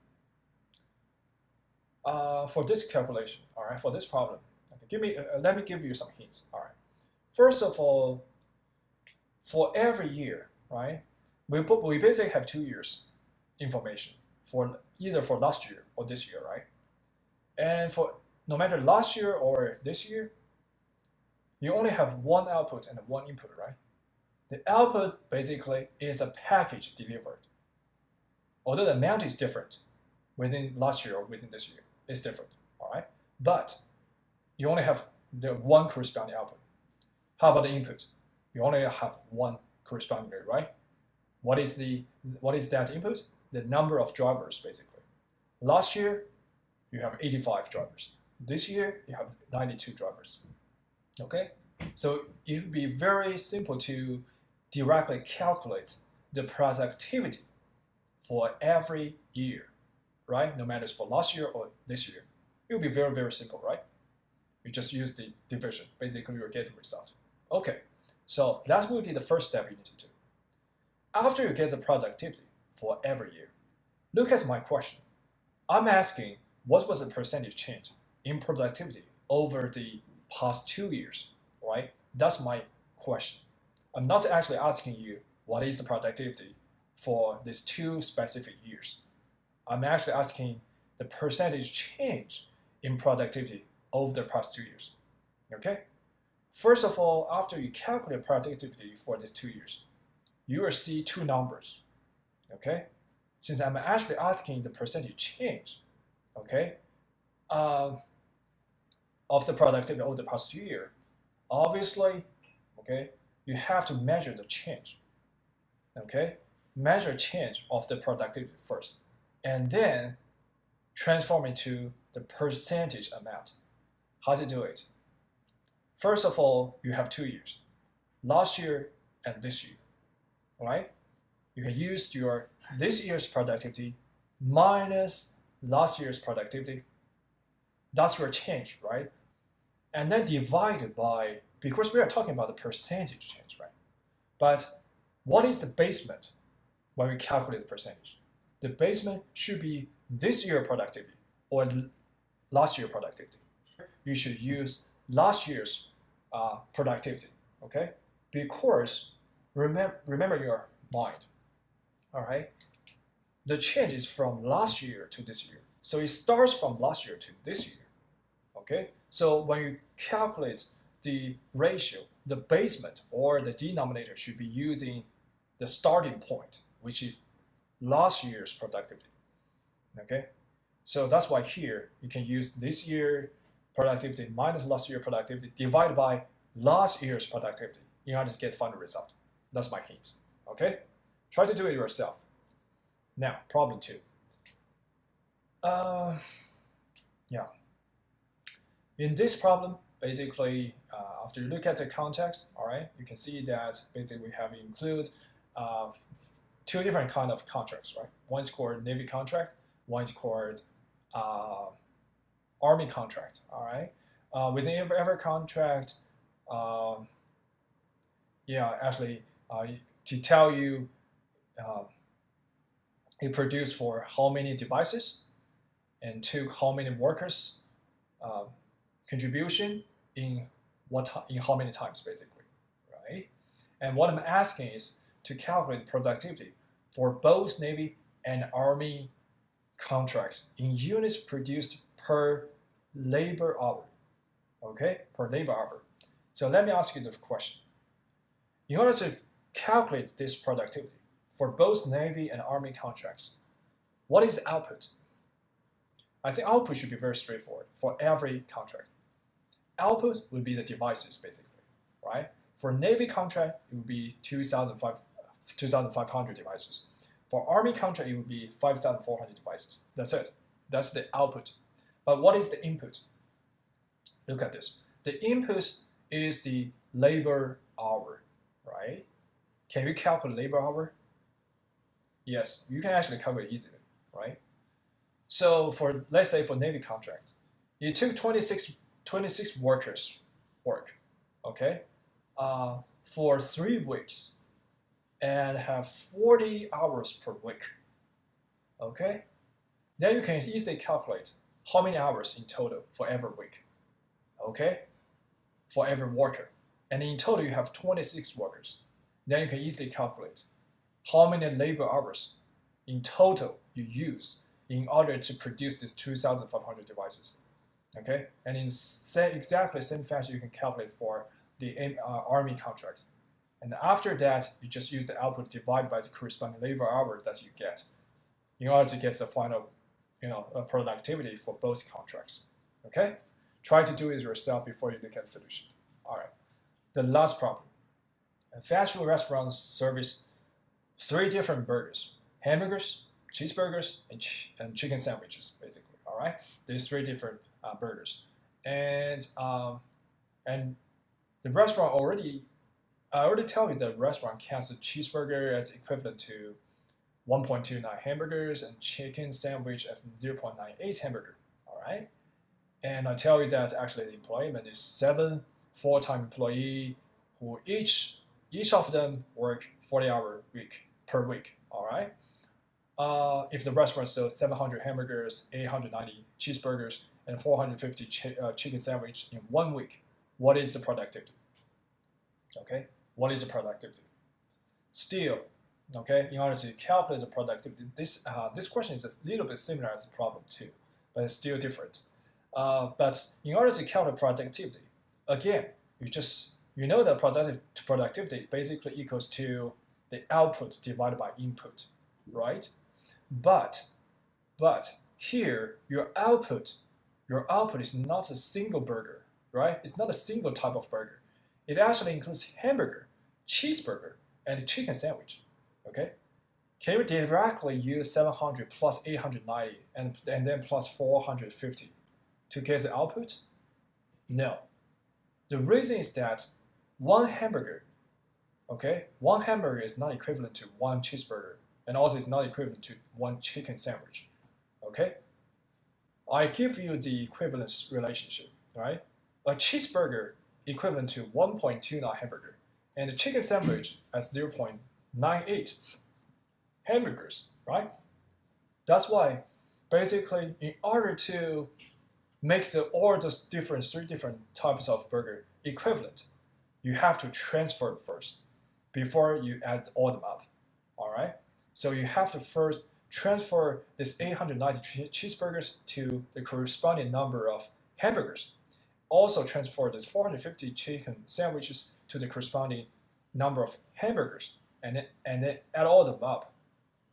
for this calculation, all right, for this problem, okay, let me give you some hints. All right, first of all, for every year, right, we basically have 2 years information for either for last year or this year, right? And for no matter last year or this year, you only have one output and one input, right? The output basically is a package delivered. Although the amount is different within last year or within this year, it's different, all right? But you only have the one corresponding output. How about the input? You only have one corresponding, right? What is that input? The number of drivers, basically. Last year, you have 85 drivers. This year, you have 92 drivers. Okay? So it would be very simple to directly calculate the productivity for every year, right? No matter it's for last year or this year. It would be very, very simple, right? You just use the division. Basically, you're getting the result. Okay, so that would be the first step you need to do. After you get the productivity for every year, look at my question. I'm asking, what was the percentage change in productivity over the past 2 years, right? That's my question. I'm not actually asking you what is the productivity for these 2 specific years. I'm actually asking the percentage change in productivity over the past 2 years. Okay? First of all, after you calculate productivity for these 2 years, you will see two numbers. Okay? Since I'm actually asking the percentage change, okay, of the productivity over the past year, obviously, okay, you have to measure the change. Okay? Measure change of the productivity first, and then transform it to the percentage amount. How to do it? First of all, you have 2 years, last year and this year, right? You can use your this year's productivity minus last year's productivity. That's your change, right? And then divide it by, because we are talking about the percentage change, right? But what is the basement when we calculate the percentage? The basement should be this year productivity or last year productivity. You should use last year's productivity, okay? Because remember your mind, all right? The change is from last year to this year. So it starts from last year to this year, okay? So when you calculate the ratio, the basement or the denominator should be using the starting point, which is last year's productivity, okay? So that's why here you can use this year productivity minus last year productivity divided by last year's productivity in order to get final result. That's my hint, okay? Try to do it yourself. Now, problem 2. Yeah. In this problem, basically, after you look at the context, all right, you can see that basically we have include two different kind of contracts, right? One is called Navy contract, one is called Army contract, all right? Within every contract, yeah, actually, to tell you it produced for how many devices and took how many workers contribution in how many times, basically, right? And what I'm asking is to calculate productivity for both Navy and Army contracts in units produced per labor hour, okay, per labor hour. So let me ask you the question. In order to calculate this productivity for both Navy and Army contracts, what is the output? I think output should be very straightforward for every contract. Output would be the devices, basically, right? For Navy contract, it would be 2,500 devices. For Army contract, it would be 5,400 devices. That's it. That's the output. But what is the input? Look at this. The input is the labor hour, right? Can you calculate labor hour? Yes, you can actually calculate easily, right? So for, let's say for Navy contract, it took 26 workers work, okay, for 3 weeks and have 40 hours per week, okay? Then you can easily calculate how many hours in total for every week, okay, for every worker. And in total, you have 26 workers. Then you can easily calculate how many labor hours in total you use in order to produce these 2,500 devices. Okay, and in exactly the same fashion, you can calculate for the Army contract. And after that, you just use the output divided by the corresponding labor hour that you get in order to get the final, productivity for both contracts. Okay, try to do it yourself before you look at the solution. All right, the last problem. A fast food restaurant serves 3 different burgers: hamburgers, cheeseburgers, and chicken sandwiches, basically. All right, there's 3 different burgers, and the restaurant I already tell you the restaurant counts the cheeseburger as equivalent to 1.29 hamburgers and chicken sandwich as 0.98 hamburger. All right, and I tell you that actually the employment is 7 full-time employee who each of them work 40-hour week per week. All right. If the restaurant sells 700 hamburgers, 890 cheeseburgers, and 450 chicken sandwich in 1 week, what is the productivity? Okay, what is the productivity? Still, okay, in order to calculate the productivity, this question is a little bit similar as the problem 2, but it's still different. But in order to calculate productivity, again, you know that productivity basically equals to the output divided by input, right? But here your output is not a single burger, right? It's not a single type of burger. It actually includes hamburger, cheeseburger, and chicken sandwich. Okay? Can you directly use 700 plus 890 and then plus 450 to get the output? No. The reason is that one hamburger is not equivalent to one cheeseburger, and also it's not equivalent to one chicken sandwich. Okay? I give you the equivalence relationship, right? A cheeseburger equivalent to 1.29 hamburger, and a chicken sandwich as 0.98 hamburgers, right? That's why basically in order to make all those three different types of burger equivalent, you have to transfer first before you add all them up. All right. So you have to first transfer this 890 cheeseburgers to the corresponding number of hamburgers. Also transfer this 450 chicken sandwiches to the corresponding number of hamburgers, and then add all them up.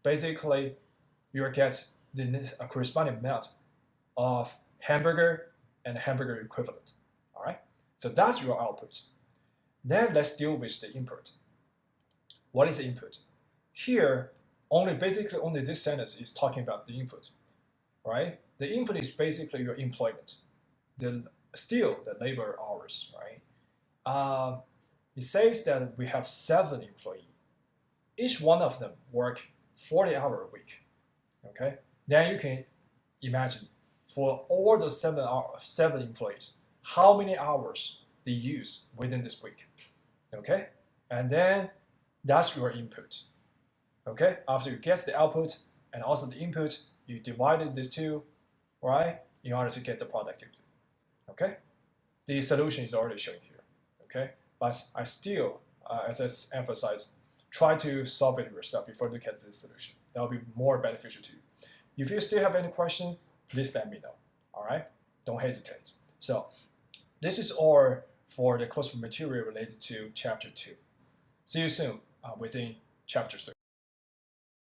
Basically, you will get the corresponding amount of hamburger and hamburger equivalent. All right. So that's your output. Then let's deal with the input. What is the input? Here, only this sentence is talking about the input, right? The input is basically your employment, the labor hours, right? It says that we have 7 employees. Each one of them work 40-hour a week. Okay, then you can imagine for all the 7 employees, how many hours they use within this week. Okay, and then that's your input. Okay, after you get the output and also the input, you divided these two, right, in order to get the productivity. Okay, the solution is already shown here. Okay, but I still, as I emphasized, try to solve it yourself before you look at the solution. That will be more beneficial to you. If you still have any question, please let me know. All right, don't hesitate. So this is all for the course material related to chapter 2. See you soon within chapter 3.